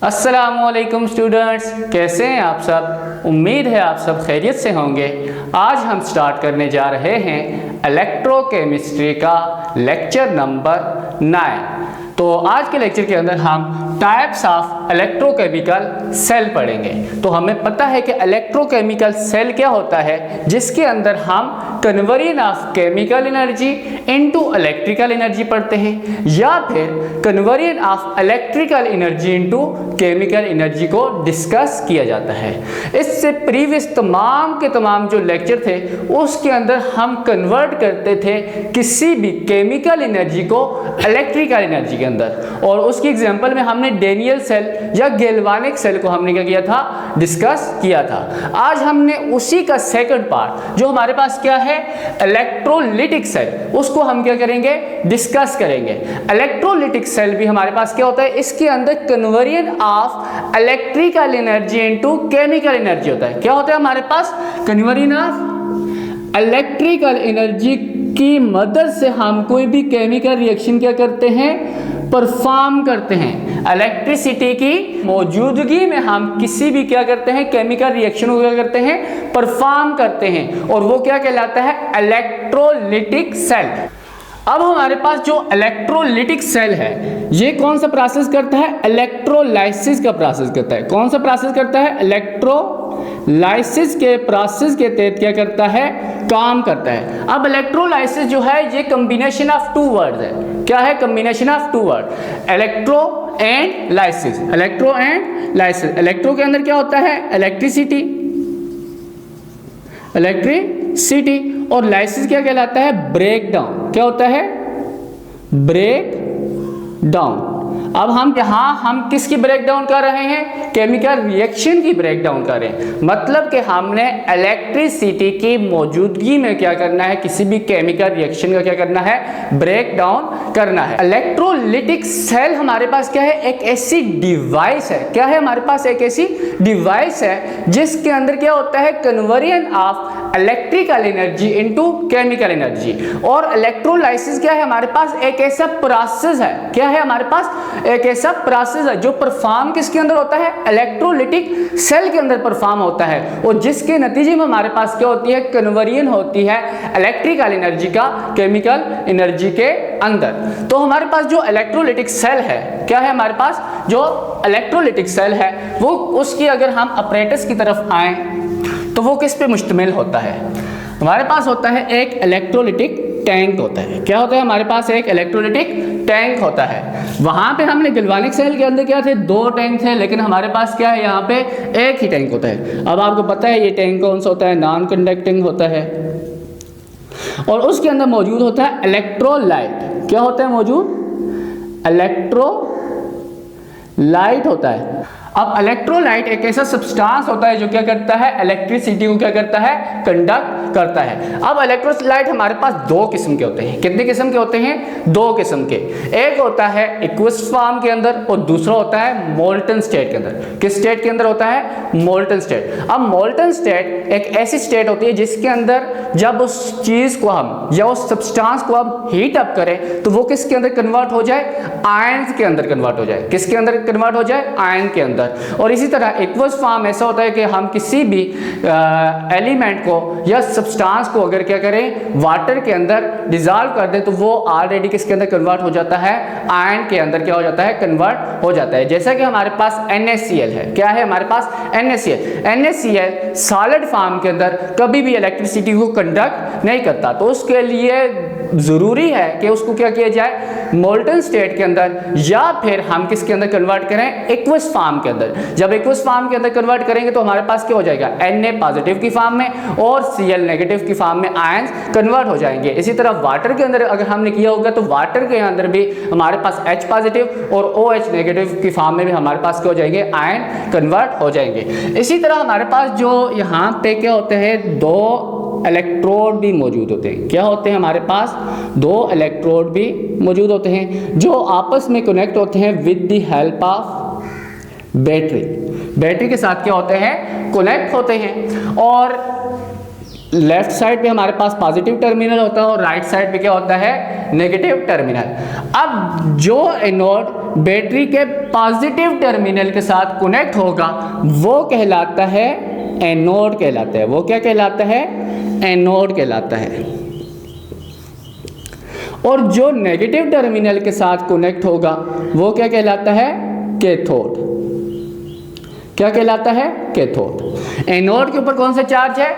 अस्सलामुअलैकुम स्टूडेंट्स, कैसे हैं आप सब। उम्मीद है आप सब खैरियत से होंगे। आज हम स्टार्ट करने जा रहे हैं इलेक्ट्रोकेमिस्ट्री का लेक्चर नंबर 9। तो आज के लेक्चर के अंदर हम टाइप्स ऑफ इलेक्ट्रोकेमिकल सेल पढ़ेंगे। तो हमें पता है कि इलेक्ट्रोकेमिकल सेल क्या होता है, जिसके अंदर हम conversion of chemical energy into electrical energy पढ़ते हैं, या फिर conversion of electrical energy into chemical energy को डिस्कस किया जाता है। इससे प्रीवियस तमाम के तमाम जो लेक्चर थे उसके अंदर हम कन्वर्ट करते थे किसी भी केमिकल एनर्जी को इलेक्ट्रिकल एनर्जी के अंदर, और उसकी एग्जांपल में हमने डेनियल सेल या गैल्वानिक सेल को हमने क्या किया था, डिस्कस किया था। आज हमने उसी का सेकंड पार्ट जो हमारे पास क्या है, इलेक्ट्रोलिटिक सेल, उसको हम क्या करेंगे, डिस्कस करेंगे। इलेक्ट्रोलिटिक सेल भी हमारे पास क्या होता है, इसके अंदर conversion of electrical energy into chemical energy होता है। क्या होता है हमारे पास, कन्वर्जन ऑफ इलेक्ट्रिकल एनर्जी की मदद से हम कोई भी केमिकल रिएक्शन क्या करते हैं, परफॉर्म करते हैं। इलेक्ट्रिसिटी की मौजूदगी में हम किसी भी क्या करते हैं, केमिकल रिएक्शन को क्या करते हैं, परफॉर्म करते हैं, और वो क्या कहलाता है, इलेक्ट्रोलिटिक सेल। अब हमारे पास जो इलेक्ट्रोलिटिक सेल है ये कौन सा प्रोसेस करता है, इलेक्ट्रोलाइसिस का प्रोसेस करता है। कौन सा प्रोसेस करता है, इलेक्ट्रोलाइसिस के प्रोसेस के तहत क्या करता है, काम करता है। अब इलेक्ट्रोलाइसिस जो है ये कॉम्बिनेशन ऑफ टू वर्ड्स है। क्या है, combination of two word, electro and lysis. Electro and lysis, electro के अंदर क्या होता है, इलेक्ट्रिसिटी, और लाइसिस क्या कहलाता है, ब्रेक डाउन। क्या होता है, ब्रेक डाउन। अब हम यहाँ हम किसकी ब्रेक डाउन कर रहे हैं, केमिकल रिएक्शन की ब्रेक डाउन कर रहे हैं। मतलब कि हमने इलेक्ट्रिसिटी की मौजूदगी में क्या करना है, किसी भी केमिकल रिएक्शन का क्या करना है, ब्रेक डाउन करना है। इलेक्ट्रोलिटिक सेल हमारे पास क्या है, एक ऐसी डिवाइस है। क्या है हमारे पास, एक ऐसी डिवाइस है जिसके अंदर क्या होता है, conversion of electrical energy into chemical energy. और इलेक्ट्रोलाइसिस क्या है हमारे पास, एक ऐसा प्रोसेस है। क्या है हमारे पास, एक ऐसा प्रोसेस है जो परफॉर्म किसके अंदर होता है, इलेक्ट्रोलिटिक सेल के अंदर परफॉर्म होता है, और जिसके नतीजे में हमारे पास क्या होती है, कन्वर्जन होती है इलेक्ट्रिकल एनर्जी का केमिकल एनर्जी के अंदर। तो हमारे पास जो इलेक्ट्रोलिटिक सेल है, क्या है हमारे पास, जो इलेक्ट्रोलिटिक सेल है वो, उसकी अगर हम अपरेटस की तरफ आए तो वो किस पे मुश्तमिल होता है, हमारे पास होता है एक इलेक्ट्रोलिटिक टैंक होता है। क्या होता है हमारे पास, एक इलेक्ट्रोलिटिक टैंक होता है। वहां पे हमने गैल्वानिक सेल के अंदर क्या थे, दो टैंक थे, लेकिन हमारे पास क्या है, यहाँ पे एक ही टैंक होता है। अब आपको पता है ये टैंक कौन सा होता है, नॉन कंडक्टिंग होता है, और उसके अंदर मौजूद होता है इलेक्ट्रोलाइट। क्या होता है मौजूद, इलेक्ट्रोलाइट होता है। अब इलेक्ट्रोलाइट एक ऐसा सब्सटेंस होता है जो क्या करता है, इलेक्ट्रिसिटी को क्या करता है, कंडक्ट करता है। अब इलेक्ट्रोलाइट हमारे पास दो किस्म के होते हैं। कितने किस्म के होते हैं, दो किस्म के। एक होता है एक्वस फॉर्म के अंदर, और दूसरा होता है मोल्टन स्टेट के अंदर। किस स्टेट के अंदर होता है, मोल्टन स्टेट। अब मोल्टन स्टेट एक ऐसी स्टेट होती है जिसके अंदर जब उस चीज को हम या उस सब्सटेंस को हम हीट अप करें तो वो किसके अंदर कन्वर्ट हो जाए, आयन के अंदर कन्वर्ट हो जाए। किसके अंदर कन्वर्ट हो जाए, आयन के अंदर। और इसी तरह एक्वस फॉर्म ऐसा होता है कि हम किसी भी एलिमेंट को या सब्सटेंस को अगर क्या करें, वाटर के अंदर डिसॉल्व कर दें तो वो ऑलरेडी किसके अंदर कन्वर्ट हो जाता है, आयन के अंदर क्या हो जाता है, कन्वर्ट हो जाता है। जैसा कि हमारे पास NaCl है। क्या है हमारे पास, NaCl सॉलिड फॉर्म के अंदर कभी भी इलेक्ट्रिसिटी को कंडक्ट नहीं करता, तो उसके लिए जरूरी है कि उसको क्या किया जाए, मोल्टन स्टेट के अंदर, या फिर हम किसके अंदर कन्वर्ट करें, एक्वस फॉर्म के अंदर। जब एक्वस फॉर्म के अंदर कन्वर्ट करेंगे तो हमारे पास क्या हो जाएगा, Na पॉजिटिव की फॉर्म में और Cl नेगेटिव की फॉर्म में आयंस कन्वर्ट हो जाएंगे। इसी तरह वाटर के अंदर अगर हमने किया होगा तो वाटर के अंदर भी हमारे पास H पॉजिटिव और OH नेगेटिव की फॉर्म में भी हमारे पास क्या हो जाएंगे, आयन कन्वर्ट हो जाएंगे। इसी तरह हमारे पास जो यहाँ पे क्या होते हैं, दो इलेक्ट्रोड भी मौजूद होते हैं। क्या होते हैं हमारे पास, दो इलेक्ट्रोड भी मौजूद होते हैं जो आपस में कनेक्ट होते हैं with the help of battery. Battery के साथ क्या होते हैं, कनेक्ट होते हैं। और लेफ्ट साइड पे हमारे पास पॉजिटिव टर्मिनल होता है और राइट साइड पे क्या होता है, नेगेटिव टर्मिनल। अब जो एनोड बैटरी के पॉजिटिव टर्मिनल के साथ कनेक्ट होगा वो कहलाता है एनोड कहलाता है। वो क्या कहलाता है, एनोड कहलाता है। और जो नेगेटिव टर्मिनल के साथ कनेक्ट होगा वो क्या कहलाता है, कैथोड। क्या कहलाता है, कैथोड। एनोड के ऊपर कौन सा चार्ज है,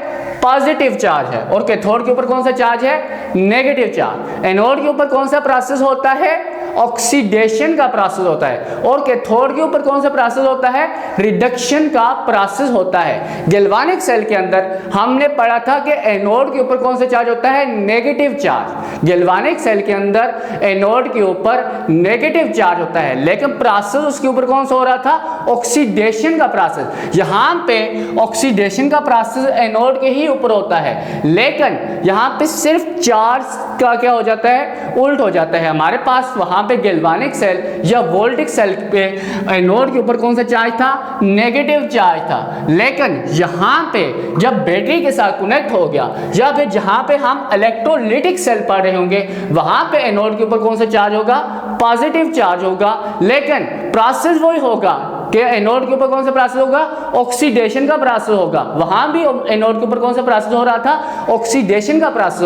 पॉजिटिव चार्ज है, और कैथोड के ऊपर कौन सा चार्ज है, नेगेटिव चार्ज। एनोड के ऊपर कौन सा प्रोसेस होता है, ऑक्सीडेशन का प्रोसेस होता है, और कैथोड के ऊपर कौन सा प्रोसेस होता है, रिडक्शन का प्रोसेस होता है। गैल्वानिक सेल के अंदर हमने पढ़ा था कि एनोड के ऊपर कौन सा चार्ज होता है, नेगेटिव चार्ज। गैल्वानिक सेल के अंदर एनोड के ऊपर नेगेटिव चार्ज होता है, लेकिन प्रोसेस उसके ऊपर कौन सा हो रहा था, ऑक्सीडेशन का प्रोसेस। यहां पे ऑक्सीडेशन का प्रोसेस एनोड के ही ऊपर होता है, लेकिन यहां पे सिर्फ चार्ज का क्या हो जाता है, उल्ट हो जाता है। हमारे पास वहां पे गैल्वानिक सेल या वोल्टिक सेल पे एनोड के ऊपर कौन सा चार्ज था, नेगेटिव चार्ज था, लेकिन यहां पे जब बैटरी के साथ कनेक्ट हो गया या फिर जहां पे हम इलेक्ट्रोलाइटिक सेल पढ़ रहे होंगे वहां पे एनोड के ऊपर कौन सा चार्ज होगा, पॉजिटिव चार्ज होगा, लेकिन प्रोसेस वही होगा कि एनोड के ऊपर कौन सा प्रोसेस होगा, ऑक्सीडेशन का प्रोसेस होगा। वहां भी एनोड के ऊपर कौन सा प्रोसेस हो रहा था, ऑक्सीडेशन का प्रोसेस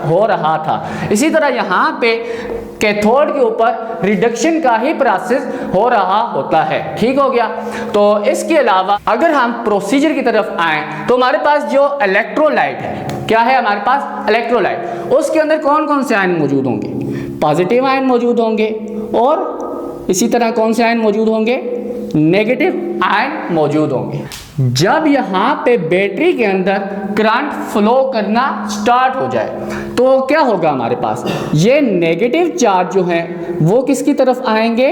हो रहा था। इसी तरह यहां पे कैथोड के ऊपर रिडक्शन का ही प्रोसेस हो रहा होता है। ठीक हो गया। तो इसके अलावा अगर हम प्रोसीजर की तरफ आए तो हमारे पास जो इलेक्ट्रोलाइट है, क्या है हमारे पास, इलेक्ट्रोलाइट, उसके अंदर कौन कौन से आयन मौजूद होंगे, पॉजिटिव आयन मौजूद होंगे, और इसी तरह कौन से आयन मौजूद होंगे, नेगेटिव आयन मौजूद होंगे। जब यहाँ पे बैटरी के अंदर करंट फ्लो करना स्टार्ट हो जाए तो क्या होगा, हमारे पास ये नेगेटिव चार्ज जो है वो किसकी तरफ आएंगे,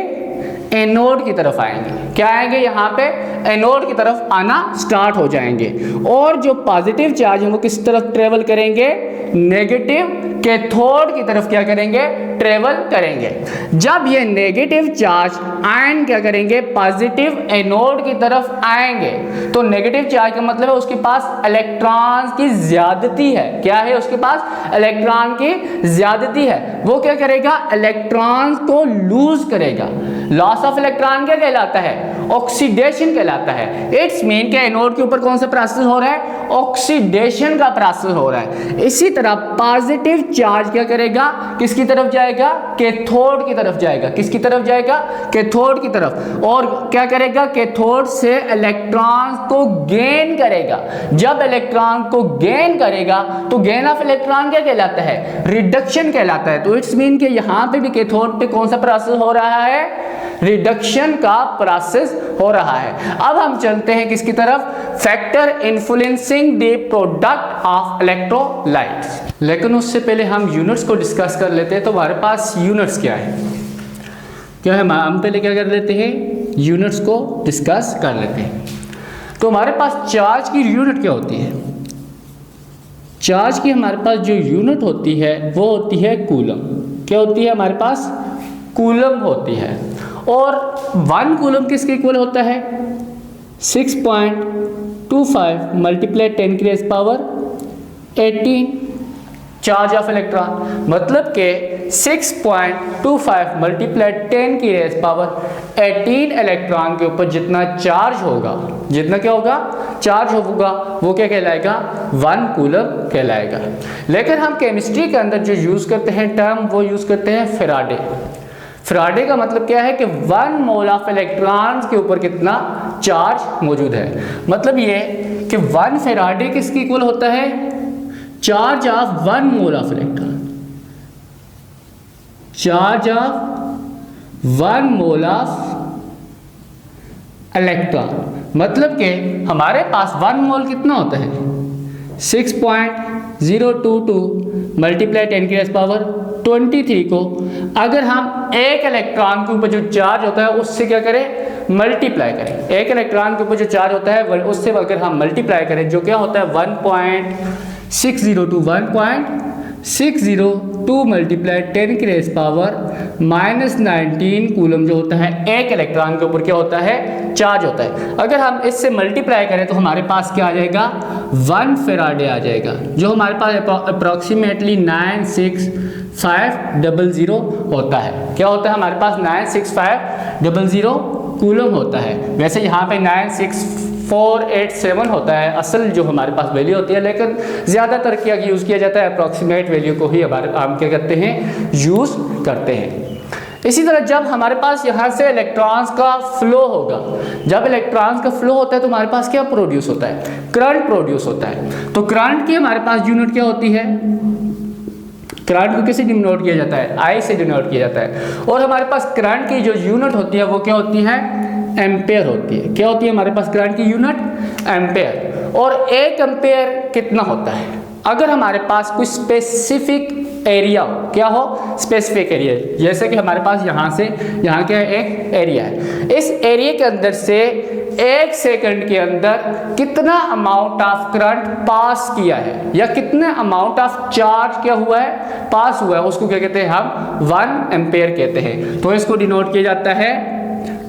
एनोड की तरफ आएंगे। क्या आएंगे, यहाँ पे एनोड की तरफ आना स्टार्ट हो जाएंगे, और जो पॉजिटिव चार्ज है वो किस तरफ ट्रेवल करेंगे, नेगेटिव कैथोड की तरफ क्या करेंगे, ट्रेवल करेंगे। जब ये नेगेटिव चार्ज आयन क्या करेंगे, पॉजिटिव एनोड की तरफ आएंगे, तो नेगेटिव चार्ज का मतलब है उसके पास इलेक्ट्रॉन की ज्यादती है। क्या है, उसके पास इलेक्ट्रॉन की ज्यादती है। वो क्या करेगा, इलेक्ट्रॉन को लूज करेगा। लॉस ऑफ इलेक्ट्रॉन क्या कहलाता है, ऑक्सीडेशन कहलाता है। इट्स मीन के एनोड के ऊपर कौन सा प्रोसेस हो रहा है, ऑक्सीडेशन का प्रोसेस हो रहा है। इसी तरह पॉजिटिव चार्ज क्या करेगा, किसकी तरफ जाएगा, कैथोड की तरफ जाएगा। किसकी तरफ जाएगा, कैथोड की तरफ। और क्या करेगा, कैथोड से इलेक्ट्रॉन को गेन करेगा। जब इलेक्ट्रॉन को गेन करेगा तो गेन ऑफ इलेक्ट्रॉन क्या कहलाता है, रिडक्शन कहलाता है। तो इट्स मीन के यहां पे भी कैथोड पे कौन सा प्रोसेस हो रहा है, रिडक्शन का प्रोसेस हो रहा है। अब हम चलते हैं किसकी तरफ, factor influencing the product of electrolytes. लेकिन उससे पहले हम यूनिट्स को डिस्कस कर लेते हैं। तो हमारे पास यूनिट्स क्या है, क्या है, हम पहले क्या कर लेते हैं, यूनिट्स को डिस्कस कर लेते हैं। तो हमारे पास चार्ज की यूनिट क्या होती है, चार्ज की हमारे पास जो यूनिट होती है वो होती है कूलम। क्या होती है, हमारे पास कूलम होती है। और 1 कूलम किसके इक्वल होता है, 6.25 मल्टीप्लाई 10 की rays power 18 charge of electron. मतलब के 6.25 मल्टीप्लाई 10 की रेज़ पावर 18 इलेक्ट्रॉन के ऊपर जितना चार्ज होगा, जितना क्या होगा, चार्ज होगा, वो क्या कहलाएगा, 1 कूलम कहलाएगा। लेकिन हम केमिस्ट्री के अंदर जो यूज़ करते हैं टर्म, वो यूज़ करते हैं फैराडे। फैराडे का मतलब क्या है कि 1 मोल ऑफ इलेक्ट्रॉन्स के ऊपर कितना चार्ज मौजूद है। मतलब ये कि 1 फैराडे किसके इक्वल होता है, charge of 1 mole of electron. Charge of 1 mole of electron मतलब कि हमारे पास 1 मोल कितना होता है, 6.022 मल्टीप्लाई 10 की रेज़ पावर 23 को अगर हम एक इलेक्ट्रॉन के ऊपर जो चार्ज होता है उससे क्या करें, मल्टीप्लाई करें। एक इलेक्ट्रॉन के ऊपर जो चार्ज होता है उससे अगर हम मल्टीप्लाई करें, जो क्या होता है 1.602 602 मल्टीप्लाई 10 की रेज़ पावर -19 कूलम जो होता है एक इलेक्ट्रॉन के ऊपर क्या होता है, चार्ज होता है। अगर हम इससे मल्टीप्लाई करें तो हमारे पास क्या आ जाएगा, 1 फेराडे आ जाएगा, जो हमारे पास अप्रॉक्सीमेटली 96500 होता है। क्या होता है हमारे पास 96500 कूलम होता है। वैसे यहाँ पे 96487 होता है असल जो हमारे पास वैल्यू होती है, लेकिन ज़्यादातर क्या यूज़ किया जाता है, अप्रॉक्सीमेट वैल्यू को ही हम क्या करते हैं, यूज़ करते हैं। इसी तरह जब हमारे पास यहाँ से इलेक्ट्रॉन्स का फ्लो होगा, जब इलेक्ट्रॉन्स का फ्लो होता है तो हमारे पास क्या प्रोड्यूस होता है, करंट प्रोड्यूस होता है। तो करंट की हमारे पास यूनिट क्या होती है, करंट को किसे डिनोट किया जाता है, आई से डिनोट किया जाता है। और हमारे पास करंट की जो यूनिट होती है वो क्या होती है, एम्पेयर होती है। क्या होती है हमारे पास करंट की यूनिट, एम्पेयर। और 1 एम्पेयर कितना होता है, अगर हमारे पास कोई स्पेसिफिक एरिया हो, क्या हो, स्पेसिफिक एरिया, जैसे कि हमारे पास यहाँ से यहाँ क्या है, एक एरिया है। इस एरिया के अंदर से 1 सेकंड के अंदर कितना अमाउंट ऑफ करंट पास किया है या कितने अमाउंट ऑफ चार्ज क्या हुआ है, पास हुआ है, उसको क्या कहते हैं, हम 1 एम्पेयर कहते हैं। तो इसको डिनोट किया जाता है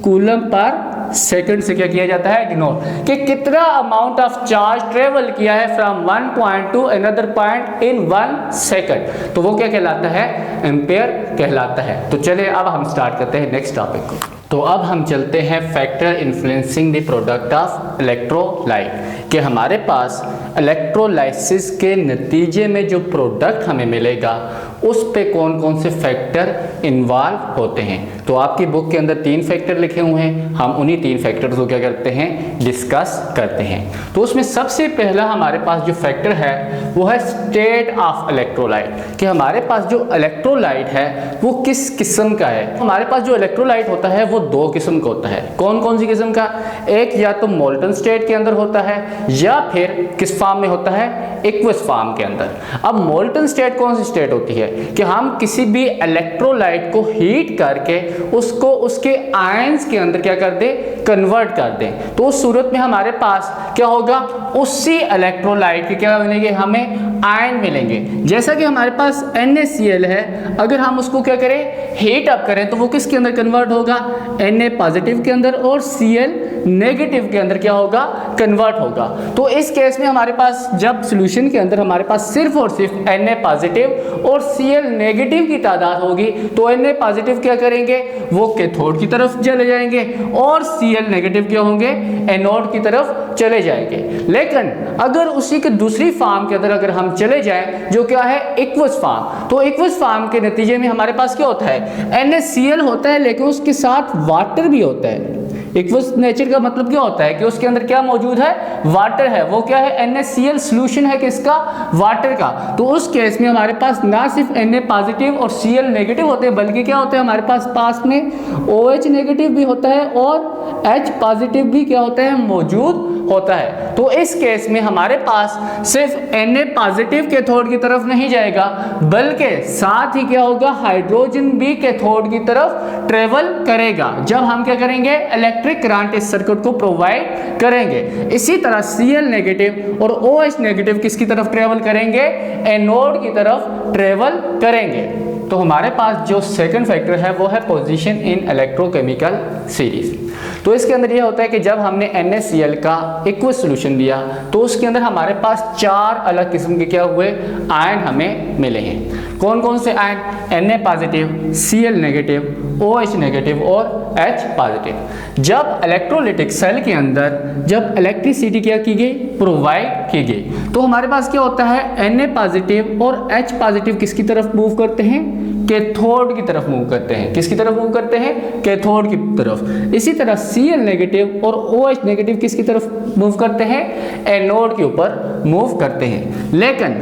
कूलम पर सेकंड से, क्या किया जाता है, डिनोट, कि कितना अमाउंट ऑफ चार्ज ट्रेवल किया है from one point two another point in 1 second. तो वो क्या कहलाता है, एम्पेयर कहलाता है। तो चलिए अब हम स्टार्ट करते हैं नेक्स्ट टॉपिक को। तो अब हम चलते हैं factor influencing the product of electrolyte, कि हमारे पास इलेक्ट्रोलाइसिस के नतीजे में जो प्रोडक्ट हमें मिलेगा उस पे कौन कौन से फैक्टर इन्वॉल्व होते हैं। तो आपकी बुक के अंदर 3 फैक्टर लिखे हुए हैं, हम उन्हीं 3 फैक्टर्स को क्या करते हैं, डिस्कस करते हैं। तो उसमें सबसे पहला हमारे पास जो फैक्टर है वो है स्टेट ऑफ इलेक्ट्रोलाइट, कि हमारे पास जो इलेक्ट्रोलाइट है वो किस किस्म का है। हमारे पास जो इलेक्ट्रोलाइट होता है वो 2 किस्म का होता है। कौन कौन सी किस्म का, एक या तो मोल्टन स्टेट के अंदर होता है या फिर किस फॉर्म में होता है, एक्वस फॉर्म के अंदर। अब मोल्टन स्टेट कौन सी स्टेट होती है, कि हम किसी भी इलेक्ट्रोलाइट को हीट करके उसको उसके आयंस के अंदर क्या कर दें, कन्वर्ट कर दें। तो उस सूरत में हमारे पास क्या होगा, उसी इलेक्ट्रोलाइट के क्या मिलेंगे, हमें आयन मिलेंगे। जैसा कि हमारे पास NaCl है, अगर हम उसको क्या करें, हीट अप करें तो वो किसके अंदर कन्वर्ट होगा, Na पॉजिटिव के अंदर, और Cl नेगेटिव के अंदर क्या होगा, कन्वर्ट होगा। तो इस केस में हमारे पास जब सॉल्यूशन के अंदर हमारे पास सिर्फ और सिर्फ Na पॉजिटिव और Cl नेगेटिव की तादाद होगी, तो Na पॉजिटिव क्या करेंगे, वो कैथोड की तरफ चले जाएंगे और Cl नेगेटिव क्या होंगे, एनोड की तरफ चले जाएंगे। लेकिन अगर उसी के दूसरी फॉर्म के अंदर अगर हम चले जाएं जो क्या है, एक्वस फॉर्म, तो एक्वस फॉर्म के नतीजे में हमारे पास क्या होता है, NaCl होता है लेकिन उसके साथ वाटर भी होता है। एक्वस नेचर का मतलब क्या होता है कि उसके अंदर क्या मौजूद है, वाटर है। वो क्या है, NaCl सॉल्यूशन है किसका, वाटर का। तो उस केस में हमारे पास ना सिर्फ Na पॉजिटिव और Cl नेगेटिव होते हैं, बल्कि क्या होता है, हमारे पास में OH नेगेटिव भी होता है और H पॉजिटिव भी क्या होता है, मौजूद होता है। तो इस केस में हमारे पास सिर्फ Na पॉजिटिव कैथोड की तरफ नहीं जाएगा, बल्कि साथ ही क्या होगा, हाइड्रोजन भी कैथोड की तरफ ट्रेवल करेगा जब हम क्या करेंगे, इलेक्ट्रिक करंट इस सर्किट को प्रोवाइड करेंगे। इसी तरह Cl नेगेटिव और OH नेगेटिव किसकी तरफ ट्रेवल करेंगे, एनोड की तरफ ट्रेवल करेंगे। तो हमारे पास जो सेकंड फैक्टर है वो है पोजीशन इन इलेक्ट्रोकेमिकल सीरीज। तो इसके अंदर यह होता है कि जब हमने NaCl का एक्वस सॉल्यूशन दिया तो उसके अंदर हमारे पास 4 अलग किस्म के क्या हुए, आयन हमें मिले हैं। कौन कौन से ion, Na positive, Cl negative, OH negative और H पॉजिटिव। जब इलेक्ट्रोलिटिक सेल के अंदर जब इलेक्ट्रिसिटी क्या की गई, प्रोवाइड की गई, तो हमारे पास क्या होता है, Na पॉजिटिव और H पॉजिटिव किसकी तरफ मूव करते हैं, कैथोड की तरफ मूव करते हैं। किसकी तरफ मूव करते हैं, कैथोड की तरफ। इसी तरह Cl नेगेटिव और OH नेगेटिव किसकी तरफ मूव करते हैं, एनोड के ऊपर मूव करते हैं। लेकिन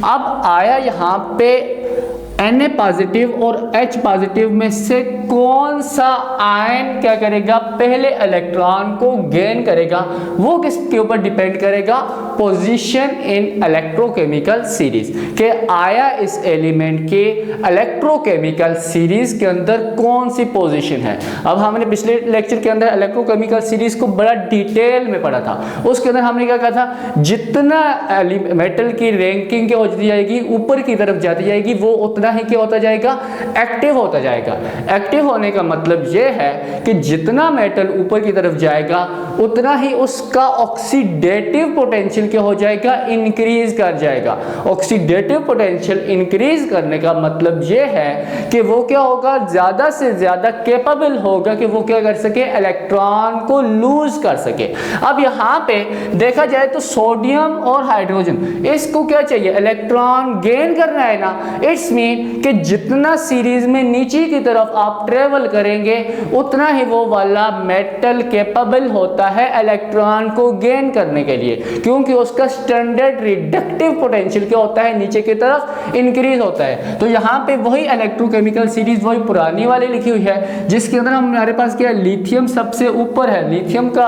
अब आया यहाँ पे Na पॉजिटिव और H पॉजिटिव में से कौन सा आयन क्या करेगा, पहले इलेक्ट्रॉन को गेन करेगा, वो किसके ऊपर डिपेंड करेगा, पोजीशन इन इलेक्ट्रोकेमिकल सीरीज के आया इस एलिमेंट के इलेक्ट्रोकेमिकल सीरीज के अंदर कौन सी पोजीशन है। अब हमने पिछले लेक्चर के अंदर इलेक्ट्रोकेमिकल सीरीज को बड़ा डिटेल में पढ़ा था। उसके अंदर हमने क्या कहा था, जितना मेटल की रैंकिंग क्या होती जाएगी, ऊपर की तरफ जाती जाएगी, वो उतना ही क्या होता जाएगा, एक्टिव होता जाएगा। एक्टिव होने का मतलब यह है कि जितना मेटल ऊपर की तरफ जाएगा उतना ही उसका ऑक्सीडेटिव पोटेंशियल क्या हो जाएगा, इंक्रीज कर जाएगा। ऑक्सीडेटिव पोटेंशियल इंक्रीज करने का मतलब यह है कि वो क्या होगा, ज्यादा से ज्यादा कैपेबल होगा कि वो क्या कर सके, इलेक्ट्रॉन को लूज कर सके। अब यहाँ पे देखा जाए तो सोडियम और हाइड्रोजन, इसको क्या चाहिए, इलेक्ट्रॉन गेन करना है ना। इट्स मीन कि जितना सीरीज में नीचे की तरफ आप ट्रेवल करेंगे उतना ही वो वाला मेटल कैपेबल होता है इलेक्ट्रॉन को गेन करने के लिए, क्योंकि उसका स्टैंडर्ड रिडक्टिव पोटेंशियल क्या होता है, नीचे की तरफ इंक्रीज होता है। तो यहाँ पे वही इलेक्ट्रोकेमिकल सीरीज वही पुरानी वाली लिखी हुई है, जिसके अंदर हमारे पास क्या है, लिथियम सबसे ऊपर है। लिथियम का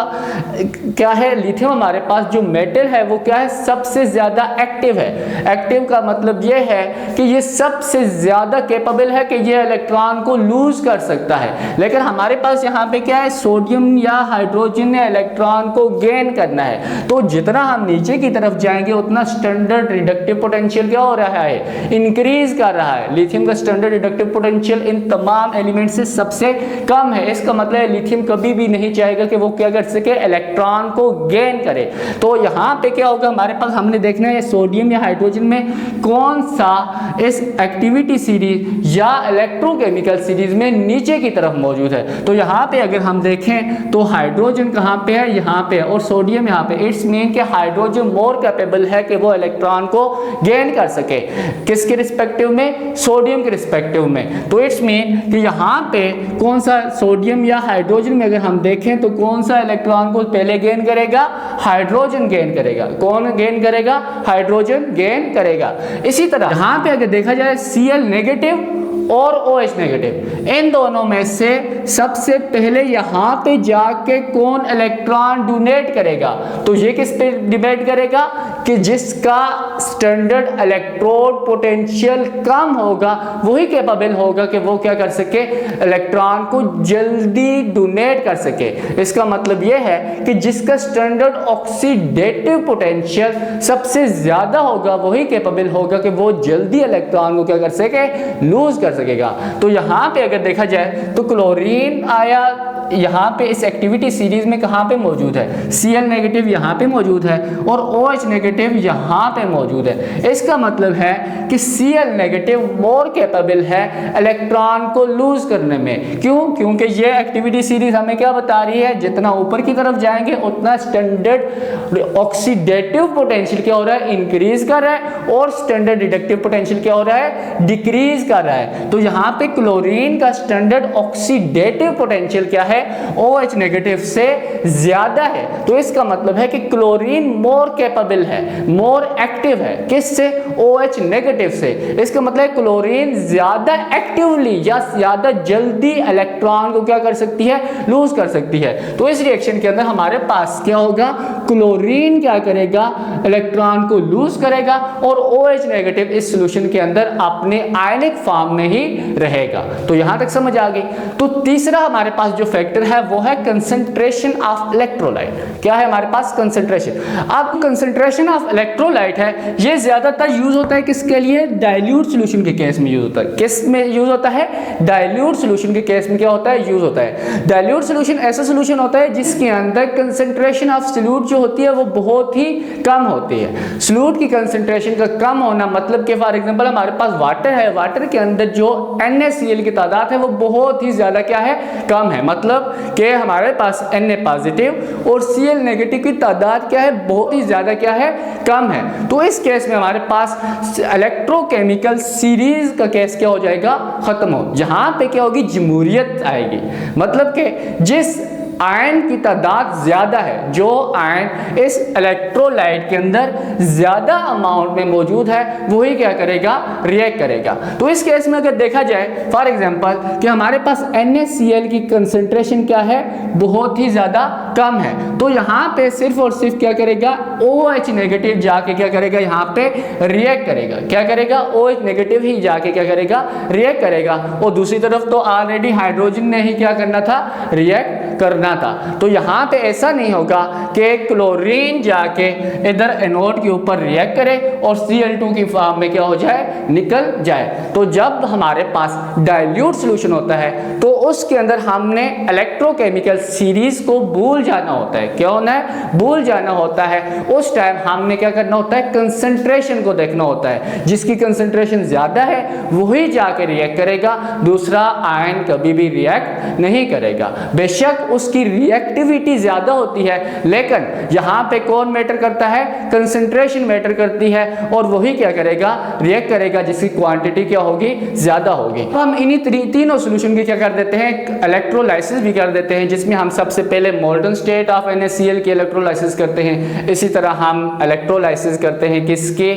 क्या है, लिथियम हमारे पास जो मेटल है वो क्या है, सबसे ज्यादा एक्टिव है। एक्टिव का मतलब ये है कि ये सबसे ज्यादा कैपेबल है कि ये इलेक्ट्रॉन को लूज कर सकता है। लेकिन हमारे पास यहाँ पे क्या है, सोडियम या हाइड्रोजन ने इलेक्ट्रॉन को गेन करना है, तो जितना हम नीचे की तरफ जाएंगे उतना स्टैंडर्ड रिडक्टिव पोटेंशियल क्या हो रहा है, इंक्रीज कर रहा है। लिथियम का स्टैंडर्ड रिडक्टिव पोटेंशियल इन तमाम एलिमेंट से सबसे कम है। इसका मतलब है लिथियम कभी भी नहीं चाहेगा कि वो क्या कर सके, इलेक्ट्रॉन को गेन करे। तो यहाँ पे क्या होगा, हमारे पास हमने देखना है सोडियम या हाइड्रोजन में कौन सा इस एक्टिविटी सीरीज या इलेक्ट्रोकेमिकल सीरीज में नीचे की तरफ मौजूद है। तो यहाँ पे अगर हम देखें तो हाइड्रोजन कहाँ पे है, यहाँ पे है, और सोडियम यहाँ पे। इट्स मीन कि हाइड्रोजन मोर कैपेबल है कि वो इलेक्ट्रॉन को गेन कर सके। किसके रिस्पेक्टिव में, सोडियम के रिस्पेक्टिव में। तो इट्स मीन कि यहाँ पे कौन सा, सोडियम या हाइड्रोजन में अगर हम देखें तो कौन सा इलेक्ट्रॉन को पहले गेन करेगा, हाइड्रोजन गेन करेगा। कौन गेन करेगा, हाइड्रोजन गेन करेगा। इसी तरह यहाँ पे अगर देखा जाए Cl नेगेटिव और OH नेगेटिव, इन दोनों में से सबसे पहले यहाँ पे जाके कौन इलेक्ट्रॉन डोनेट करेगा, तो ये किस पे डिपेंड करेगा कि जिसका स्टैंडर्ड इलेक्ट्रोड पोटेंशियल कम होगा वही कैपेबल होगा कि वो क्या कर सके, इलेक्ट्रॉन को जल्दी डोनेट कर सके। इसका मतलब ये है कि जिसका स्टैंडर्ड ऑक्सीडेटिव पोटेंशियल सबसे ज्यादा होगा वही कैपेबल होगा कि वो जल्दी इलेक्ट्रॉन को क्या कर सके, लूज कर सकेगा। तो यहाँ पे अगर देखा जाए तो क्लोरीन आया यहाँ पे इस एक्टिविटी सीरीज में कहाँ पे मौजूद है, Cl नेगेटिव यहाँ पे मौजूद है और OH नेगेटिव यहाँ पे मौजूद है। इसका मतलब है कि Cl नेगेटिव मोर कैपेबल है इलेक्ट्रॉन को लूज करने में। क्यों, क्योंकि ये एक्टिविटी सीरीज हमें क्या बता रही है, जितना ऊपर की तरफ जाएंगे उतना स्टैंडर्ड ऑक्सीडेटिव पोटेंशियल क्या हो रहा है, इंक्रीज कर रहा है, और स्टैंडर्ड रिडक्टिव पोटेंशियल क्या हो रहा है, डिक्रीज कर रहा है। तो यहाँ पे क्लोरीन का स्टैंडर्ड ऑक्सीडेटिव पोटेंशियल क्या है, OH नेगेटिव से ज्यादा है। तो इसका मतलब है कि क्लोरीन मोर कैपेबल है, मोर एक्टिव है, किससे, OH नेगेटिव से। इसका मतलब है क्लोरीन ज्यादा एक्टिवली या ज्यादा जल्दी इलेक्ट्रॉन को क्या कर सकती है, लूज कर सकती है। तो इस रिएक्शन के अंदर हमारे पास क्या होगा, क्लोरीन क्या करेगा, इलेक्ट्रॉन को लूज करेगा, और OH नेगेटिव इस सॉल्यूशन के अंदर अपने आयनिक फॉर्म में ही रहेगा। तो यहां तक समझ आ गई। तो तीसरा हमारे पास जो फैक्टर है वो है कंसंट्रेशन ऑफ इलेक्ट्रोलाइट। क्या है हमारे पास, कंसंट्रेशन। अब कंसंट्रेशन ऑफ इलेक्ट्रोलाइट है, ये ज्यादातर यूज होता है किसके लिए, डाइल्यूट सॉल्यूशन के केस में यूज होता है। किस में यूज होता है, डाइल्यूट सॉल्यूशन के केस में क्या होता है, यूज होता है। डाइल्यूट सॉल्यूशन ऐसा सॉल्यूशन होता है जिसके अंदर कंसंट्रेशन ऑफ सॉल्यूट जो होती है वो बहुत ही कम होती है। सॉल्यूट की कंसंट्रेशन का कम होना मतलब कि फॉर एग्जांपल हमारे पास वाटर है, वाटर के अंदर जो NaCl की तादाद है वो बहुत ही ज्यादा क्या है, कम है। मतलब कि हमारे पास Na पॉजिटिव और Cl नेगेटिव की तादाद क्या है, बहुत ही ज्यादा क्या है, कम है। तो इस केस में हमारे पास इलेक्ट्रोकेमिकल सीरीज का केस क्या हो जाएगा, खत्म हो। जहां पे क्या होगी, जमहूरियत आएगी। मतलब कि जिस आयन की तादाद ज़्यादा है, जो आयन इस इलेक्ट्रोलाइट के अंदर ज़्यादा अमाउंट में मौजूद है वही क्या करेगा, रिएक्ट करेगा। तो इस केस में अगर देखा जाए फॉर एग्जांपल कि हमारे पास NaCl की कंसंट्रेशन क्या है, बहुत ही ज़्यादा कम है, तो यहाँ पे सिर्फ और सिर्फ क्या करेगा, OH नेगेटिव जाके क्या करेगा, यहाँ पे रिएक्ट करेगा। क्या करेगा, OH नेगेटिव ही जाके क्या करेगा, रिएक्ट करेगा। और दूसरी तरफ तो ऑलरेडी हाइड्रोजन ने ही क्या करना था, रिएक्ट करना था। तो यहाँ पे ऐसा नहीं होगा कि क्लोरीन जाके इधर एनोड के ऊपर रिएक्ट करे और Cl2 की फॉर्म में क्या हो जाए, निकल जाए। तो जब हमारे पास डाइल्यूट सॉल्यूशन होता है तो उसके अंदर हमने इलेक्ट्रोकेमिकल सीरीज को भूल जाना होता है। क्या होना है, भूल जाना होता है। उस टाइम हमने क्या करना होता है, कंसंट्रेशन को देखना होता है। जिसकी कंसंट्रेशन ज्यादा है वही जाके रिएक्ट करेगा, दूसरा आयन कभी भी रिएक्ट नहीं करेगा। बेशक उसकी रिएक्टिविटी ज्यादा होती है, लेकिन यहाँ पे कौन मैटर करता है, कंसंट्रेशन मैटर करती है, और वही क्या करेगा, रिएक्ट करेगा जिसकी क्वांटिटी क्या होगी, ज्यादा होगी। तो हम इन्हीं तीनों सॉल्यूशन की क्या कर देते हैं, इलेक्ट्रोलाइसिस भी कर देते हैं, जिसमें हम सबसे पहले मोल्टन स्टेट ऑफ NaCl की इलेक्ट्रोलाइसिस करते हैं। इसी तरह हम इलेक्ट्रोलाइसिस करते हैं किसकी,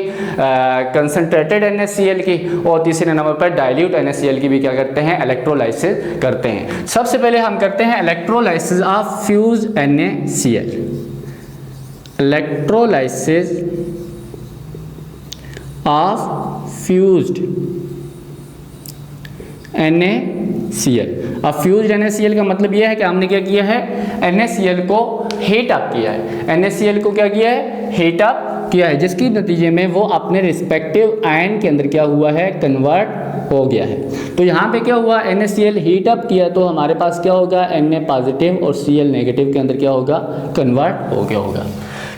कंसंट्रेटेड NaCl की, और तीसरे नंबर पर डाइल्यूट NaCl की भी क्या करते हैं, इलेक्ट्रोलाइसिस करते हैं। सबसे पहले हम करते हैं electrolysis of fuse NaCl। Electrolysis of fused NaCl। अब फ्यूज्ड NaCl का मतलब यह है कि हमने क्या किया है, NaCl को हीट अप किया है। NaCl को क्या किया है, हीट अप किया है, जिसकी नतीजे में वो अपने रिस्पेक्टिव आयन के अंदर क्या हुआ है, कन्वर्ट हो गया है। तो यहाँ पे क्या हुआ, NaCl हीट अप किया तो हमारे पास क्या होगा, Na पॉजिटिव और Cl नेगेटिव के अंदर क्या होगा, कन्वर्ट हो गया होगा।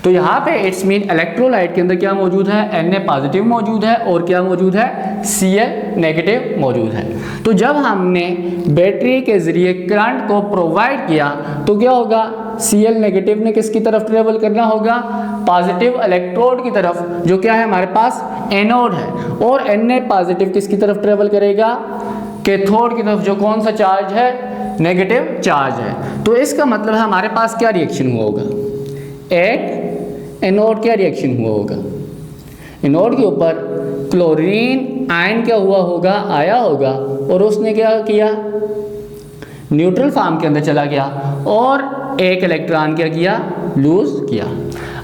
तो यहाँ पे इट्स मीन इलेक्ट्रोलाइट के अंदर क्या मौजूद है, Na पॉजिटिव मौजूद है और क्या मौजूद है, Cl नेगेटिव मौजूद है। तो जब हमने बैटरी के जरिए करंट को प्रोवाइड किया तो क्या होगा, Cl नेगेटिव ने किसकी तरफ ट्रेवल करना होगा, पॉजिटिव इलेक्ट्रोड की तरफ, जो क्या है हमारे पास एनोड है, और Na पॉजिटिव किसकी तरफ ट्रेवल करेगा, कैथोड की तरफ, जो कौन सा चार्ज है, नेगेटिव चार्ज है। तो इसका मतलब है हमारे पास क्या रिएक्शन हुआ होगा, एट एनोड क्या रिएक्शन हुआ होगा, एनोड के ऊपर क्लोरीन आयन क्या हुआ होगा, आया होगा, और उसने क्या किया, न्यूट्रल फॉर्म के अंदर चला गया और एक इलेक्ट्रॉन क्या किया, लूज किया।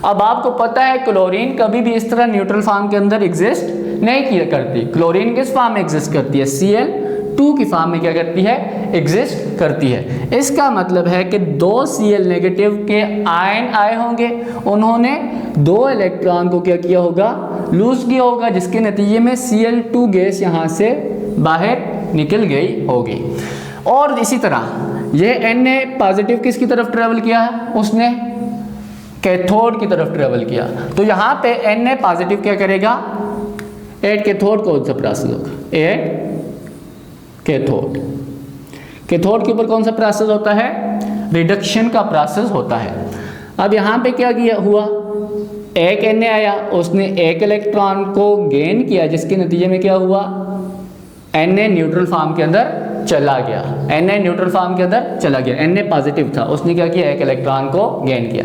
अब आपको पता है क्लोरीन कभी भी इस तरह न्यूट्रल फॉर्म के अंदर एग्जिस्ट नहीं किया करती। क्लोरीन किस फॉर्म में एग्जिस्ट करती है, Cl2 की फॉर्म में क्या करती है, एग्जिस्ट करती है। इसका मतलब है कि दो Cl नेगेटिव के आयन आए होंगे, उन्होंने दो इलेक्ट्रॉन को क्या किया होगा, लूज किया होगा, जिसके नतीजे में Cl2 गैस यहाँ से बाहर निकल गई होगी। और इसी तरह ये Na पॉजिटिव किसकी तरफ ट्रेवल किया है, उसने कैथोड की तरफ ट्रेवल किया। तो यहाँ पे Na पॉजिटिव क्या करेगा, एट कैथोड कौन सा प्रोसेस होगा, एट कैथोड। कैथोड के ऊपर कौन सा प्रोसेस होता है, रिडक्शन का प्रोसेस होता है। अब यहाँ पे क्या किया हुआ, एक Na आया, उसने एक इलेक्ट्रॉन को गेन किया, जिसके नतीजे में क्या हुआ, Na न्यूट्रल फॉर्म के अंदर चला गया, Na न्यूट्रल फॉर्म के अंदर चला गया। Na पॉजिटिव था, उसने क्या किया, एक इलेक्ट्रॉन को गेन किया।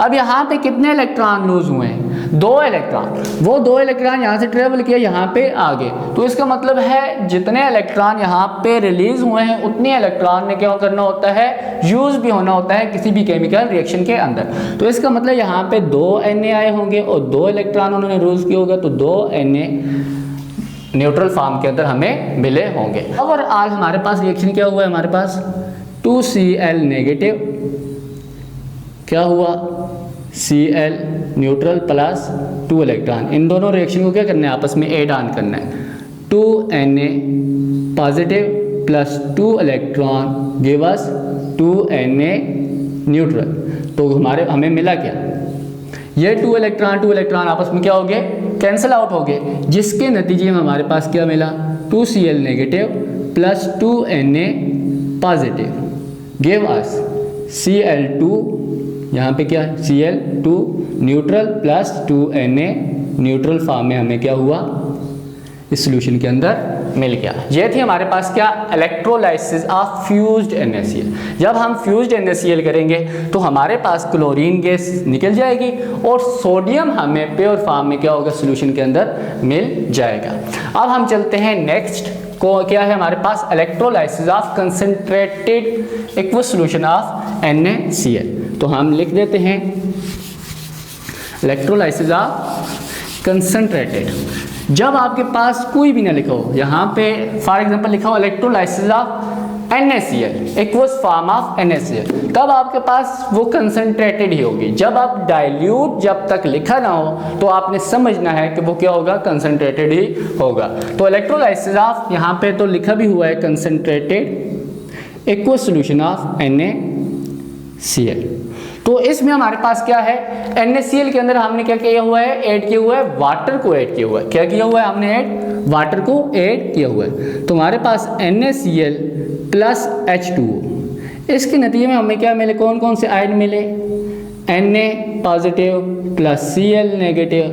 अब यहाँ पे कितने इलेक्ट्रॉन लूज हुए हैं, दो इलेक्ट्रॉन। वो दो इलेक्ट्रॉन यहाँ से ट्रेवल किया, यहाँ पे आ गए। तो इसका मतलब है जितने इलेक्ट्रॉन यहाँ पे रिलीज हुए हैं उतने इलेक्ट्रॉन ने क्या करना होता है, यूज भी होना होता है किसी भी केमिकल रिएक्शन के अंदर। तो इसका मतलब यहाँ पे दो Na आए होंगे और दो इलेक्ट्रॉन उन्होंने यूज किया होगा, तो दो Na न्यूट्रल फॉर्म के अंदर हमें मिले होंगे। ओवरऑल हमारे पास रिएक्शन क्या हुआ है, हमारे पास 2Cl नेगेटिव क्या हुआ, Cl न्यूट्रल प्लस 2 इलेक्ट्रॉन। इन दोनों रिएक्शन को क्या करना है, आपस में ऐड ऑन करना है। 2Na positive plus 2 electron give us 2Na neutral. तो हमें मिला क्या, ये 2 इलेक्ट्रॉन आपस में क्या हो गए, कैंसिल आउट हो गए, जिसके नतीजे में हमारे पास क्या मिला, 2Cl negative plus 2Na positive give us Cl2, यहाँ पे क्या Cl2 neutral plus 2Na neutral form में हमें क्या हुआ, इस सॉल्यूशन के अंदर मिल गया। ये थी हमारे पास क्या, इलेक्ट्रोलाइसिस ऑफ फ्यूज्ड NaCl। जब हम फ्यूज्ड NaCl करेंगे तो हमारे पास क्लोरीन गैस निकल जाएगी और सोडियम हमें प्योर फॉर्म में क्या होगा, सोल्यूशन के अंदर मिल जाएगा। अब हम चलते हैं नेक्स्ट को, क्या है हमारे पास, electrolysis of concentrated aqueous solution of NaCl। तो हम लिख देते हैं इलेक्ट्रोलाइसिस ऑफ कंसंट्रेटेड। जब आपके पास कोई भी ना लिखा हो, यहाँ पे फॉर एग्जांपल लिखा हो electrolysis of NaCl, aqueous form of NaCl, तब आपके पास वो कंसंट्रेटेड ही होगी। जब आप डाइल्यूट जब तक लिखा ना हो तो आपने समझना है कि वो क्या होगा, कंसंट्रेटेड ही होगा। तो इलेक्ट्रोलाइसिस ऑफ, यहाँ पे तो लिखा भी हुआ है concentrated aqueous solution of NaCl। तो इसमें हमारे पास क्या है, NaCl के अंदर हमने क्या किया हुआ है, ऐड किया हुआ है वाटर को, ऐड किया हुआ है। क्या किया हुआ है हमने, ऐड वाटर को ऐड किया हुआ है। तो हमारे पास NaCl प्लस H2O, इसके नतीजे में हमें क्या मिले, कौन कौन से आयन मिले, Na positive plus Cl negative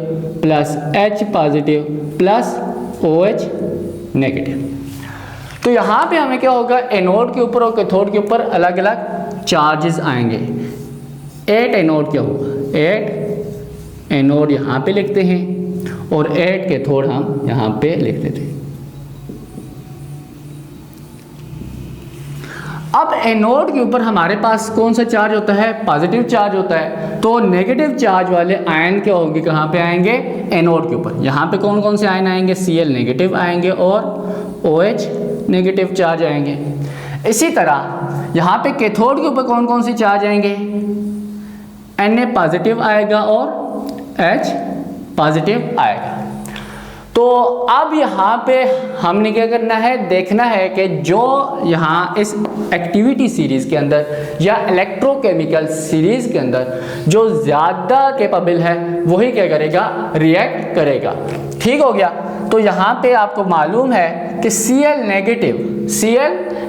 plus H positive plus OH negative. तो यहाँ पे हमें क्या होगा, एनोड के ऊपर और कैथोड के ऊपर अलग अलग चार्जेस आएंगे। 8 एनोड क्या होगा, 8 एनोड यहाँ पे लिखते हैं और 8 कैथोड हम यहाँ पे लिख देते हैं। अब एनोड के ऊपर हमारे पास कौन सा चार्ज होता है, पॉजिटिव चार्ज होता है। तो नेगेटिव चार्ज वाले आयन क्या होंगे, कहाँ पे आएंगे, एनोड के ऊपर। यहाँ पे कौन कौन से आयन आएंगे, Cl नेगेटिव आएंगे और OH नेगेटिव चार्ज आएंगे। इसी तरह यहाँ पे कैथोड के ऊपर कौन कौन से चार्ज आएंगे, Na पॉजिटिव आएगा और H पॉजिटिव आएगा। तो अब यहाँ पे हमने क्या करना है, देखना है कि जो यहाँ इस एक्टिविटी सीरीज़ के अंदर या इलेक्ट्रोकेमिकल सीरीज़ के अंदर जो ज़्यादा कैपेबल है वही क्या करेगा, रिएक्ट करेगा। ठीक हो गया। तो यहाँ पे आपको मालूम है कि Cl